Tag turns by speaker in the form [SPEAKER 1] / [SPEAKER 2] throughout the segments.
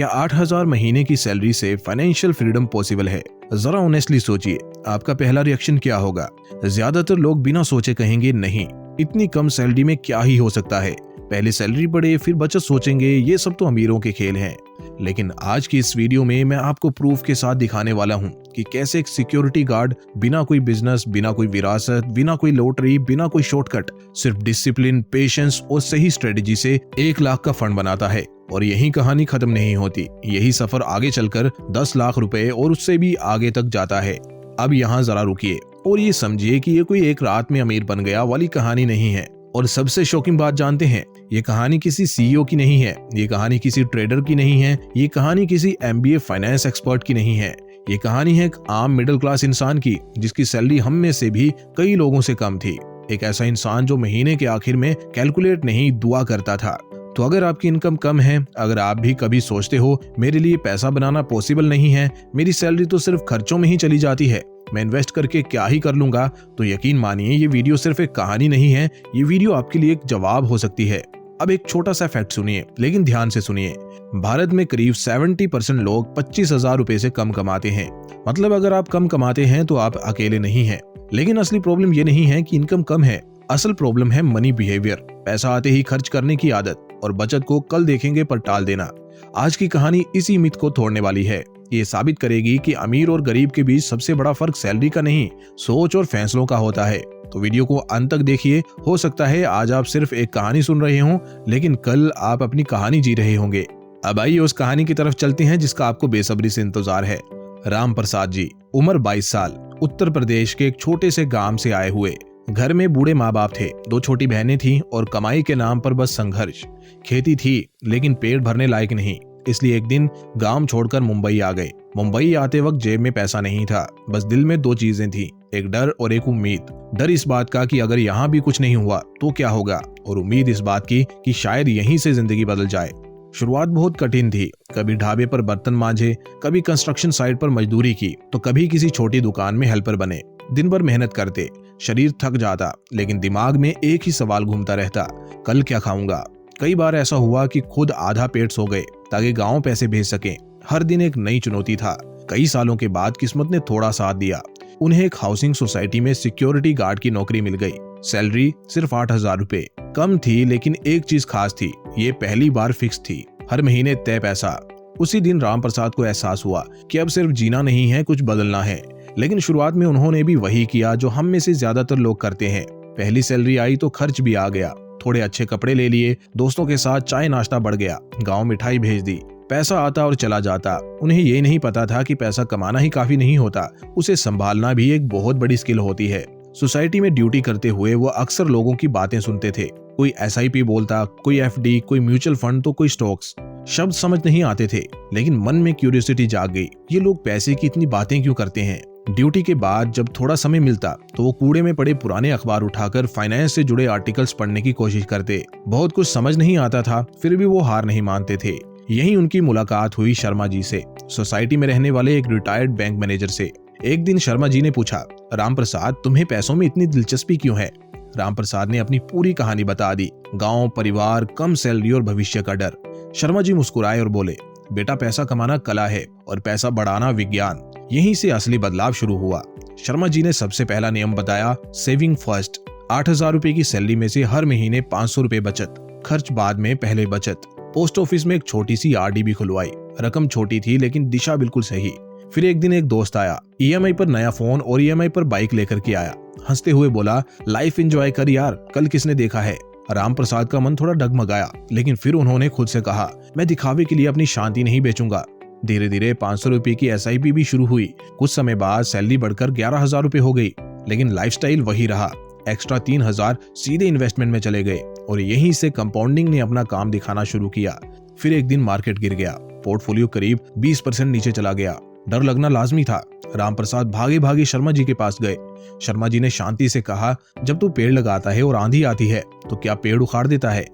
[SPEAKER 1] क्या 8,000 महीने की सैलरी से फाइनेंशियल फ्रीडम पॉसिबल है? जरा ऑनेस्टली सोचिए, आपका पहला रिएक्शन क्या होगा? ज्यादातर लोग बिना सोचे कहेंगे नहीं, इतनी कम सैलरी में क्या ही हो सकता है, पहले सैलरी बढ़े फिर बचत सोचेंगे, ये सब तो अमीरों के खेल हैं। लेकिन आज की इस वीडियो में मैं आपको प्रूफ के साथ दिखाने वाला हूँ कि कैसे एक सिक्योरिटी गार्ड बिना कोई बिजनेस, बिना कोई विरासत, बिना कोई लॉटरी, बिना कोई शॉर्टकट, सिर्फ डिसिप्लिन, पेशेंस और सही स्ट्रेटेजी से 1 लाख का फंड बनाता है। और यही कहानी खत्म नहीं होती, यही सफर आगे चलकर 10 लाख रुपए और उससे भी आगे तक जाता है। अब यहाँ जरा रुकिए और ये समझिए कि ये कोई एक रात में अमीर बन गया वाली कहानी नहीं है। और सबसे शॉकिंग बात जानते हैं, ये कहानी किसी सीईओ की नहीं है, ये कहानी किसी ट्रेडर की नहीं है, ये कहानी किसी एमबीए फाइनेंस एक्सपर्ट की नहीं है। ये कहानी है एक आम मिडिल क्लास इंसान की, जिसकी सैलरी हम में से भी कई लोगों से कम थी। एक ऐसा इंसान जो महीने के आखिर में कैलकुलेट नहीं, दुआ करता था। तो अगर आपकी इनकम कम है, अगर आप भी कभी सोचते हो मेरे लिए पैसा बनाना पॉसिबल नहीं है, मेरी सैलरी तो सिर्फ खर्चों में ही चली जाती है, मैं इन्वेस्ट करके क्या ही कर लूंगा, तो यकीन मानिए ये वीडियो सिर्फ एक कहानी नहीं है, ये वीडियो आपके लिए एक जवाब हो सकती है। अब एक छोटा सा फैक्ट सुनिए, लेकिन ध्यान से सुनिए। भारत में करीब 70% लोग 25,000 रुपए से कम कमाते हैं। मतलब अगर आप कम कमाते हैं तो आप अकेले नहीं हैं। लेकिन असली प्रॉब्लम ये नहीं है कि इनकम कम है, असल प्रॉब्लम है मनी बिहेवियर, पैसा आते ही खर्च करने की आदत और बचत को कल देखेंगे पर टाल देना। आज की कहानी इसी मिथ को तोड़ने वाली है। ये साबित करेगी कि अमीर और गरीब के बीच सबसे बड़ा फर्क सैलरी का नहीं, सोच और फैसलों का होता है। तो वीडियो को अंत तक देखिए, हो सकता है आज आप सिर्फ एक कहानी सुन रहे हों, लेकिन कल आप अपनी कहानी जी रहे होंगे। अब आइए उस कहानी की तरफ चलते हैं जिसका आपको बेसब्री से इंतजार है। राम प्रसाद जी, उम्र 22 साल, उत्तर प्रदेश के एक छोटे से गांव से आए हुए। घर में बूढ़े माँ बाप थे, 2 छोटी बहनें थीं और कमाई के नाम पर बस संघर्ष। खेती थी लेकिन पेट भरने लायक नहीं, इसलिए एक दिन गांव छोड़कर मुंबई आ गए। मुंबई आते वक्त जेब में पैसा नहीं था, बस दिल में 2 चीजें थी, एक डर और एक उम्मीद। डर इस बात का कि अगर यहाँ भी कुछ नहीं हुआ तो क्या होगा, और उम्मीद इस बात की कि शायद यहीं से जिंदगी बदल जाए। शुरुआत बहुत कठिन थी, कभी ढाबे पर बर्तन मांजे, कभी कंस्ट्रक्शन साइट पर मजदूरी की, तो कभी किसी छोटी दुकान में हेल्पर बने। दिन भर मेहनत करते, शरीर थक जाता, लेकिन दिमाग में एक ही सवाल घूमता रहता, कल क्या खाऊंगा। कई बार ऐसा हुआ कि खुद आधा पेट सो गए ताकि गांव पैसे भेज सकें। हर दिन एक नई चुनौती था। कई सालों के बाद किस्मत ने थोड़ा साथ दिया, उन्हें एक हाउसिंग सोसाइटी में सिक्योरिटी गार्ड की नौकरी मिल गई। सैलरी सिर्फ 8,000 रुपए, कम थी लेकिन एक चीज खास थी, ये पहली बार फिक्स थी, हर महीने तय पैसा। उसी दिन राम प्रसाद को एहसास हुआ कि अब सिर्फ जीना नहीं है, कुछ बदलना है। लेकिन शुरुआत में उन्होंने भी वही किया जो हम में से ज्यादातर लोग करते हैं। पहली सैलरी आई तो खर्च भी आ गया, थोड़े अच्छे कपड़े ले लिए, दोस्तों के साथ चाय नाश्ता बढ़ गया, गांव मिठाई भेज दी। पैसा आता और चला जाता। उन्हें ये नहीं पता था कि पैसा कमाना ही काफी नहीं होता, उसे संभालना भी एक बहुत बड़ी स्किल होती है। सोसाइटी में ड्यूटी करते हुए वो अक्सर लोगों की बातें सुनते थे। कोई SIP बोलता, कोई FD, कोई म्यूचुअल फंड तो कोई स्टॉक्स। शब्द समझ नहीं आते थे, लेकिन मन में क्यूरियोसिटी जाग गई, ये लोग पैसे की इतनी बातें क्यों करते हैं। ड्यूटी के बाद जब थोड़ा समय मिलता तो वो कूड़े में पड़े पुराने अखबार उठाकर फाइनेंस से जुड़े आर्टिकल्स पढ़ने की कोशिश करते। बहुत कुछ समझ नहीं आता था, फिर भी वो हार नहीं मानते थे। यहीं उनकी मुलाकात हुई शर्मा जी से, सोसाइटी में रहने वाले एक रिटायर्ड बैंक मैनेजर से। एक दिन शर्मा जी ने पूछा, राम प्रसाद, तुम्हें पैसों में इतनी दिलचस्पी क्यों है? राम प्रसाद ने अपनी पूरी कहानी बता दी, गांव, परिवार, कम सैलरी और भविष्य का डर। शर्मा जी मुस्कुराए और बोले, बेटा, पैसा कमाना कला है और पैसा बढ़ाना विज्ञान। यहीं से असली बदलाव शुरू हुआ। शर्मा जी ने सबसे पहला नियम बताया, सेविंग फर्स्ट। 8,000 रुपए की सैलरी में से हर महीने 500 रुपए बचत, खर्च बाद में, पहले बचत। पोस्ट ऑफिस में एक छोटी सी RD भी खुलवाई। रकम छोटी थी लेकिन दिशा बिल्कुल सही। फिर एक दिन एक दोस्त आया, EMI पर नया फोन और EMI पर बाइक लेकर के आया। हंसते हुए बोला, लाइफ एंजॉय कर यार, कल किसने देखा है। राम प्रसाद का मन थोड़ा डगमगाया, लेकिन फिर उन्होंने खुद से कहा, मैं दिखावे के लिए अपनी शांति नहीं बेचूंगा। धीरे धीरे 500 रुपए की SIP भी शुरू हुई। कुछ समय बाद सैलरी बढ़कर 11,000 रुपए हो गई, लेकिन लाइफस्टाइल वही रहा। एक्स्ट्रा 3,000 सीधे इन्वेस्टमेंट में चले गए और यहीं से कंपाउंडिंग ने अपना काम दिखाना शुरू किया। फिर एक दिन मार्केट गिर गया, पोर्टफोलियो करीब 20% नीचे चला गया। डर लगना लाजमी था। राम प्रसाद भागे भागे शर्मा जी के पास गए। शर्मा जी ने शांति से कहा, जब तू पेड़ लगाता है और आंधी आती है तो क्या पेड़ उखाड़ देता है?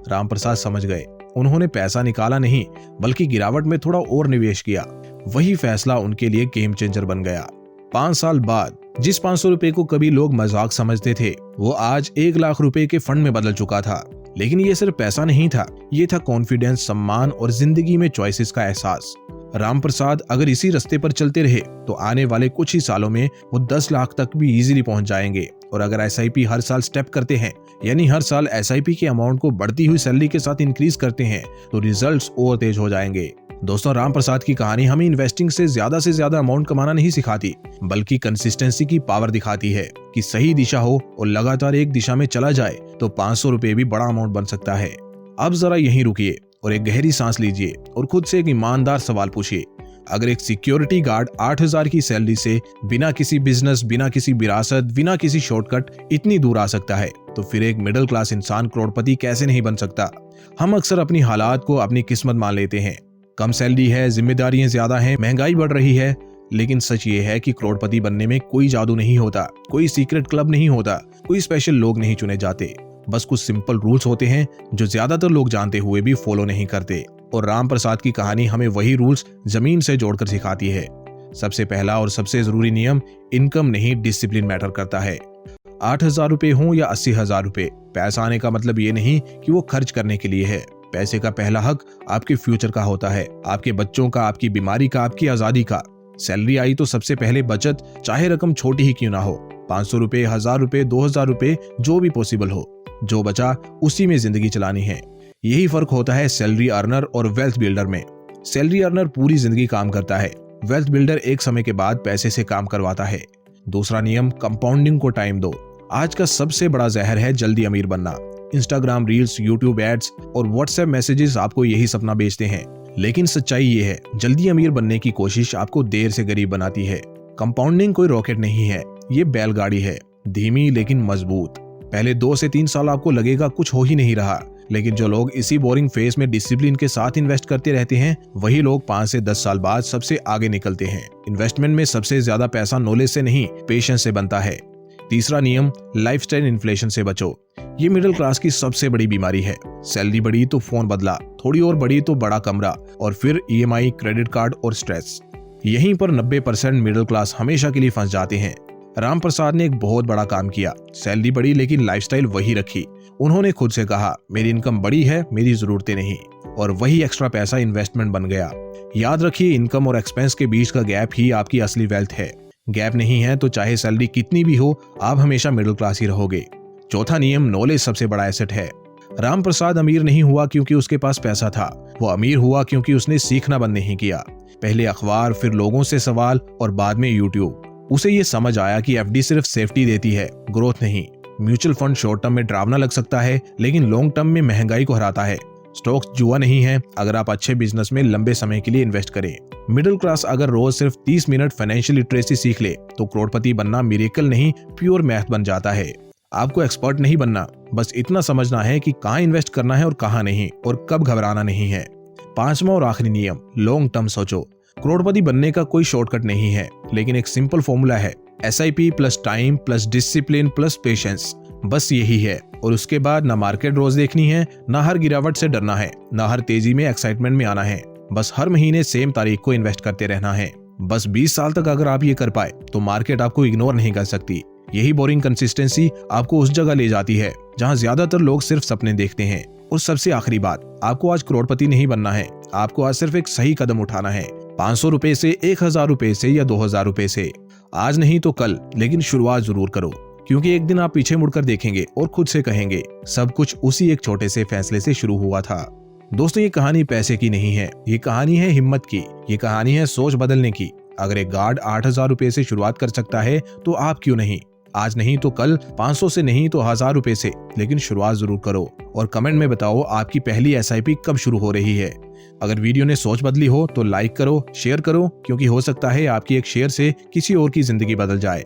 [SPEAKER 1] राम प्रसाद समझ गए। उन्होंने पैसा निकाला नहीं, बल्कि गिरावट में थोड़ा और निवेश किया। वही फैसला उनके लिए गेम चेंजर बन गया। 5 साल बाद जिस 500 रुपए को कभी लोग मजाक समझते थे, वो आज 1 लाख रुपए के फंड में बदल चुका था। लेकिन ये सिर्फ पैसा नहीं था, ये था कॉन्फिडेंस, सम्मान और जिंदगी में चॉइसेस का एहसास। राम प्रसाद अगर इसी रास्ते पर चलते रहे तो आने वाले कुछ ही सालों में वो 10 लाख तक भी इजीली पहुंच जाएंगे। और अगर एसआईपी हर साल स्टेप करते हैं, यानी हर साल एसआईपी के अमाउंट को बढ़ती हुई सैलरी के साथ इंक्रीज करते हैं, तो रिजल्ट्स और तेज हो जाएंगे। दोस्तों, राम प्रसाद की कहानी हमें इन्वेस्टिंग से ज्यादा अमाउंट कमाना नहीं सिखाती, बल्कि कंसिस्टेंसी की पावर दिखाती है कि सही दिशा हो और लगातार एक दिशा में चला जाए तो 500 रुपए भी बड़ा अमाउंट बन सकता है। अब जरा यहीं रुकिए और एक गहरी सांस लीजिए और खुद से एक ईमानदार सवाल पूछिए। अगर एक सिक्योरिटी गार्ड 8,000 की सैलरी से बिना किसी बिजनेस, बिना किसी विरासत, बिना किसी शॉर्टकट इतनी दूर आ सकता है, तो फिर एक मिडिल क्लास इंसान करोड़पति कैसे नहीं बन सकता। हम अक्सर अपनी हालात को अपनी किस्मत मान लेते हैं। कम सैलरी है, जिम्मेदारियां ज्यादा हैं, महंगाई बढ़ रही है, लेकिन सच ये है कि करोड़पति बनने में कोई जादू नहीं होता, कोई सीक्रेट क्लब नहीं होता, कोई स्पेशल लोग नहीं चुने जाते। बस कुछ सिंपल रूल्स होते हैं जो ज्यादातर लोग जानते हुए भी फॉलो नहीं करते। और राम प्रसाद की कहानी हमें वही रूल्स जमीन से जोड़कर सिखाती है। सबसे पहला और सबसे जरूरी नियम, इनकम नहीं डिसिप्लिन मैटर करता है। 8,000 रुपए हो या 80,000 रुपए, पैसा आने का मतलब ये नहीं कि वो खर्च करने के लिए है। पैसे का पहला हक आपके फ्यूचर का होता है, आपके बच्चों का, आपकी बीमारी का, आपकी आजादी का। सैलरी आई तो सबसे पहले बचत, चाहे रकम छोटी ही क्यों ना हो, 500 रुपए, 1,000 रुपए, 2,000 रुपए, जो भी पॉसिबल हो। जो बचा उसी में जिंदगी चलानी है। यही फर्क होता है सैलरी अर्नर और वेल्थ बिल्डर में। सैलरी अर्नर पूरी जिंदगी काम करता है, वेल्थ बिल्डर एक समय के बाद पैसे से काम करवाता है। दूसरा नियम, कंपाउंडिंग को टाइम दो। आज का सबसे बड़ा जहर है जल्दी अमीर बनना। इंस्टाग्राम रील्स, यूट्यूब एड्स और व्हाट्सएप मैसेजेस आपको यही सपना बेचते हैं, लेकिन सच्चाई ये है, जल्दी अमीर बनने की कोशिश आपको देर से गरीब बनाती है। कंपाउंडिंग कोई रॉकेट नहीं है, ये बैलगाड़ी है, धीमी लेकिन मजबूत। पहले 2 से 3 साल आपको लगेगा कुछ हो ही नहीं रहा, लेकिन जो लोग इसी बोरिंग फेज में डिसिप्लिन के साथ इन्वेस्ट करते रहते हैं, वही लोग 5 से 10 साल बाद सबसे आगे निकलते हैं। इन्वेस्टमेंट में सबसे ज्यादा पैसा नॉलेज से नहीं, पेशेंस से बनता है। तीसरा नियम, लाइफस्टाइल इन्फ्लेशन से बचो। ये मिडिल क्लास की सबसे बड़ी बीमारी है। सैलरी बढ़ी तो फोन बदला, थोड़ी और बढ़ी तो बड़ा कमरा, और फिर ईएमआई, क्रेडिट कार्ड और स्ट्रेस। यहीं पर 90% मिडिल क्लास हमेशा के लिए फंस जाते हैं। राम प्रसाद ने एक बहुत बड़ा काम किया। सैलरी बढ़ी लेकिन लाइफस्टाइल वही रखी। उन्होंने खुद से कहा, मेरी इनकम बड़ी है, मेरी जरूरतें नहीं, और वही एक्स्ट्रा पैसा इन्वेस्टमेंट बन गया। याद रखिए, इनकम और एक्सपेंस के बीच का गैप ही आपकी असली वेल्थ है। गैप नहीं है तो चाहे सैलरी कितनी भी हो, आप हमेशा मिडिल क्लास ही रहोगे। चौथा नियम, नॉलेज सबसे बड़ा एसेट है। राम प्रसाद अमीर नहीं हुआ क्योंकि उसके पास पैसा था, वो अमीर हुआ क्योंकि उसने सीखना बंद नहीं किया। पहले अखबार, फिर लोगों से सवाल और बाद में यूट्यूब। उसे ये समझ आया कि एफडी सिर्फ सेफ्टी देती है, ग्रोथ नहीं। म्यूचुअल फंड शॉर्ट टर्म में डरावना लग सकता है, लेकिन लॉन्ग टर्म में महंगाई को हराता है। स्टॉक्स जुआ नहीं है, अगर आप अच्छे बिजनेस में लंबे समय के लिए इन्वेस्ट करें। मिडिल क्लास अगर रोज सिर्फ 30 मिनट फाइनेंशियल लिटरेसी सीख ले तो करोड़पति बनना मिरेकल नहीं, प्योर मैथ बन जाता है। आपको एक्सपर्ट नहीं बनना, बस इतना समझना है कि कहाँ इन्वेस्ट करना है और कहाँ नहीं, और कब घबराना नहीं है। पांचवा और आखिरी नियम, लॉन्ग टर्म सोचो। करोड़पति बनने का कोई शॉर्टकट नहीं है, लेकिन एक सिंपल फॉर्मूला है, SIP plus time plus discipline plus patience. बस यही है। और उसके बाद ना मार्केट रोज देखनी है, ना हर गिरावट से डरना है, ना हर तेजी में एक्साइटमेंट में आना है। बस हर महीने सेम तारीख को इन्वेस्ट करते रहना है। बस 20 साल तक अगर आप ये कर पाए तो मार्केट आपको इग्नोर नहीं कर सकती। यही बोरिंग कंसिस्टेंसी आपको उस जगह ले जाती है जहां ज्यादातर लोग सिर्फ सपने देखते हैं। और सबसे आखिरी बात, आपको आज करोड़पति नहीं बनना है, आपको आज सिर्फ एक सही कदम उठाना है। 500 रुपए से, 1,000 रुपए से या 2,000 रुपए से, आज नहीं तो कल, लेकिन शुरुआत जरूर करो, क्योंकि एक दिन आप पीछे मुड़कर देखेंगे और खुद से कहेंगे, सब कुछ उसी एक छोटे से फैसले से शुरू हुआ था। दोस्तों, ये कहानी पैसे की नहीं है, ये कहानी है हिम्मत की, ये कहानी है सोच बदलने की। अगर एक गार्ड 8,000 रुपए से शुरुआत कर सकता है तो आप क्यों नहीं? आज नहीं तो कल, 500 से नहीं तो 1,000 रुपए से, लेकिन शुरुआत जरूर करो। और कमेंट में बताओ आपकी पहली SIP कब शुरू हो रही है। अगर वीडियो ने सोच बदली हो तो लाइक करो, शेयर करो, क्योंकि हो सकता है आपकी एक शेयर से किसी और की जिंदगी बदल जाए।